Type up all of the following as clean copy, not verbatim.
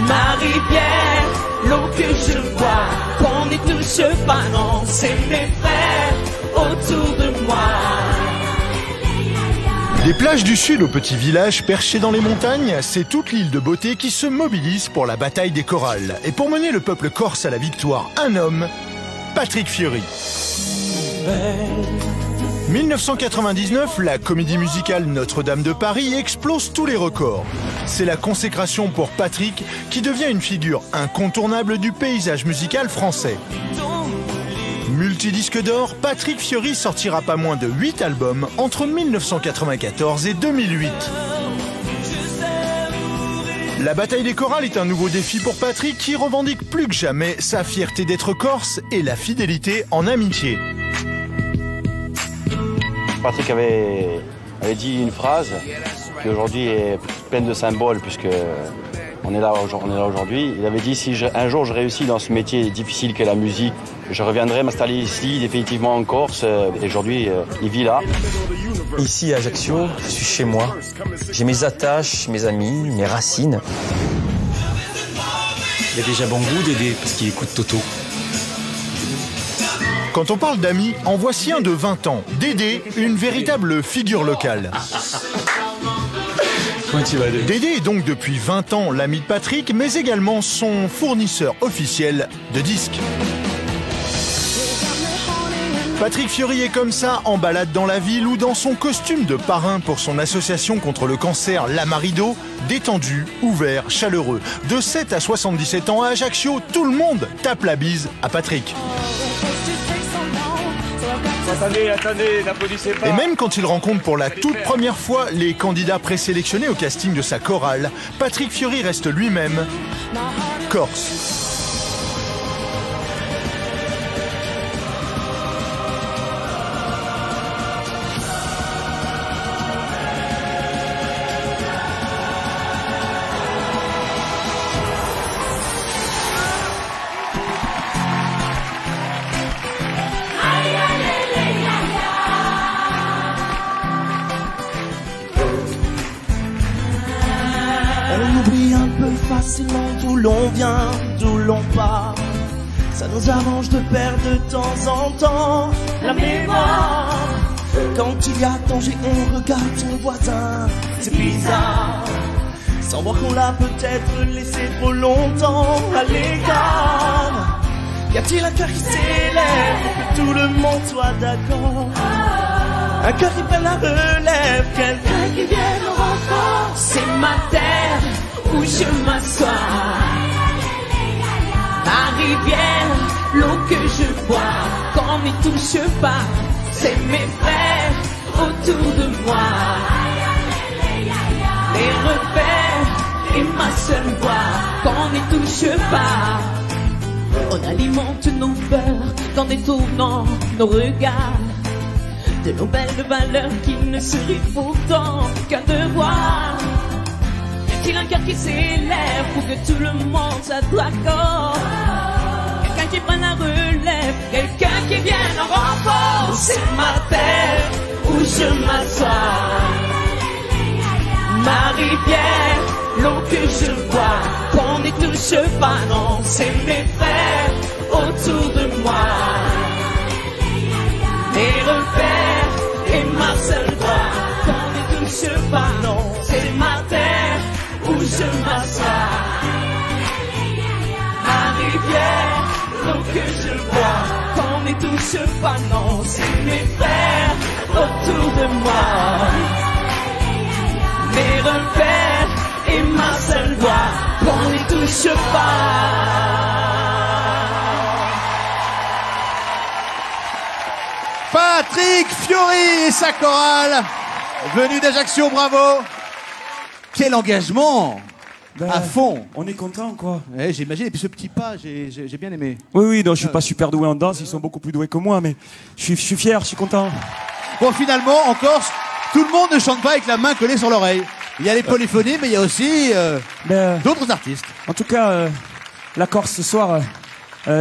ma rivière, l'eau que je bois, qu'on n'y touche pas, non, c'est mes frères autour de moi. Des plages du sud au petit village perché dans les montagnes, c'est toute l'île de Beauté qui se mobilise pour la bataille des chorales. Et pour mener le peuple corse à la victoire, un homme, Patrick Fiori. 1999, la comédie musicale Notre-Dame de Paris explose tous les records. C'est la consécration pour Patrick qui devient une figure incontournable du paysage musical français. Multidisque d'or, Patrick Fiori sortira pas moins de 8 albums entre 1994 et 2008. La bataille des chorales est un nouveau défi pour Patrick qui revendique plus que jamais sa fierté d'être corse et la fidélité en amitié. Patrick avait dit une phrase qui aujourd'hui est pleine de symboles puisque on est là aujourd'hui. Il avait dit si un jour je réussis dans ce métier difficile qu'est la musique, je reviendrai m'installer ici définitivement en Corse. Et aujourd'hui, il vit là. Ici à Ajaccio, je suis chez moi. J'ai mes attaches, mes amis, mes racines. Il a déjà bon goût Dédé parce qu'il écoute Toto. Quand on parle d'amis, en voici un de 20 ans. Dédé, une véritable figure locale. Comment tu vas, Dédé ? Dédé est donc depuis 20 ans l'ami de Patrick, mais également son fournisseur officiel de disques. Patrick Fiori est comme ça, en balade dans la ville ou dans son costume de parrain pour son association contre le cancer Lamarido, détendu, ouvert, chaleureux. De 7 à 77 ans à Ajaccio, tout le monde tape la bise à Patrick. Attendez, n'applaudissez pas. Et même quand il rencontre pour la toute première fois les candidats présélectionnés au casting de sa chorale, Patrick Fiori reste lui-même corse. On oublie un peu facilement d'où l'on vient, d'où l'on part. Ça nous arrange de perdre de temps en temps la mémoire. Quand il y a danger, on regarde son voisin, c'est bizarre. Sans voir qu'on l'a peut-être laissé trop longtemps à l'écart. Y a-t-il un cœur qui s'élève pour que tout le monde soit d'accord? Un cœur qui prenne la relève, quelqu'un qui vienne au renfort. C'est ma terre où je m'assois, ma rivière, l'eau que je bois, qu'on n'y touche pas. C'est mes frères autour de moi, les repères et ma seule voix, qu'on n'y touche pas. On alimente nos peurs en détournant nos regards de nos belles valeurs qui ne seraient pourtant qu'un devoir. Y a-t-il un cœur qui s'élève pour que tout le monde soit d'accord? Quelqu'un qui prenne la relève, quelqu'un qui vienne en renfort. C'est ma terre où je m'assois, ma rivière, l'eau que je bois, qu'on n'y touche pas, non, c'est mes frères autour de moi, mes repères et ma seule voix, qu'on n'y touche pas, non, c'est ma terre où je m'assois, ma rivière, l'eau que je bois, qu'on n'y touche pas, non, c'est mes frères autour de moi, mes repères et ma seule voix, qu'on n'y touche pas. Patrick Fiori et sa chorale, venu d'Ajaccio, bravo. Quel engagement, à fond. On est content, quoi. Ouais, j'imagine, et puis ce petit pas, j'ai bien aimé. Oui, non, je suis pas super doué en danse, ils sont beaucoup plus doués que moi, mais je suis fier, je suis content. Bon, finalement, en Corse, tout le monde ne chante pas avec la main collée sur l'oreille. Il y a les polyphonies, mais il y a aussi d'autres artistes. En tout cas, la Corse ce soir,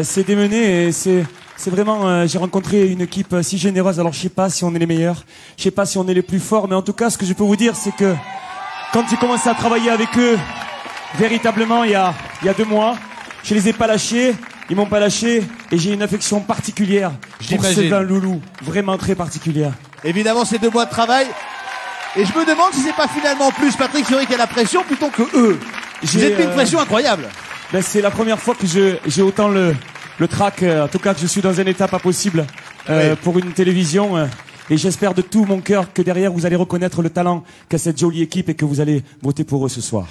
c'est démené et c'est vraiment, j'ai rencontré une équipe si généreuse. Alors je sais pas si on est les meilleurs, je sais pas si on est les plus forts, mais en tout cas, ce que je peux vous dire, c'est que quand j'ai commencé à travailler avec eux, véritablement, il y a il y a 2 mois. Je les ai pas lâchés, ils m'ont pas lâché, et j'ai une affection particulière pour ce vin loulou, vraiment très particulière. Évidemment, c'est 2 mois de travail. Et je me demande si c'est pas finalement plus Patrick Fiori qui a la pression plutôt que eux. Vous êtes mis une pression incroyable. Ben, c'est la première fois que j'ai autant le trac, en tout cas que je suis dans un état pas possible pour une télévision. Et j'espère de tout mon cœur que derrière vous allez reconnaître le talent qu'a cette jolie équipe et que vous allez voter pour eux ce soir.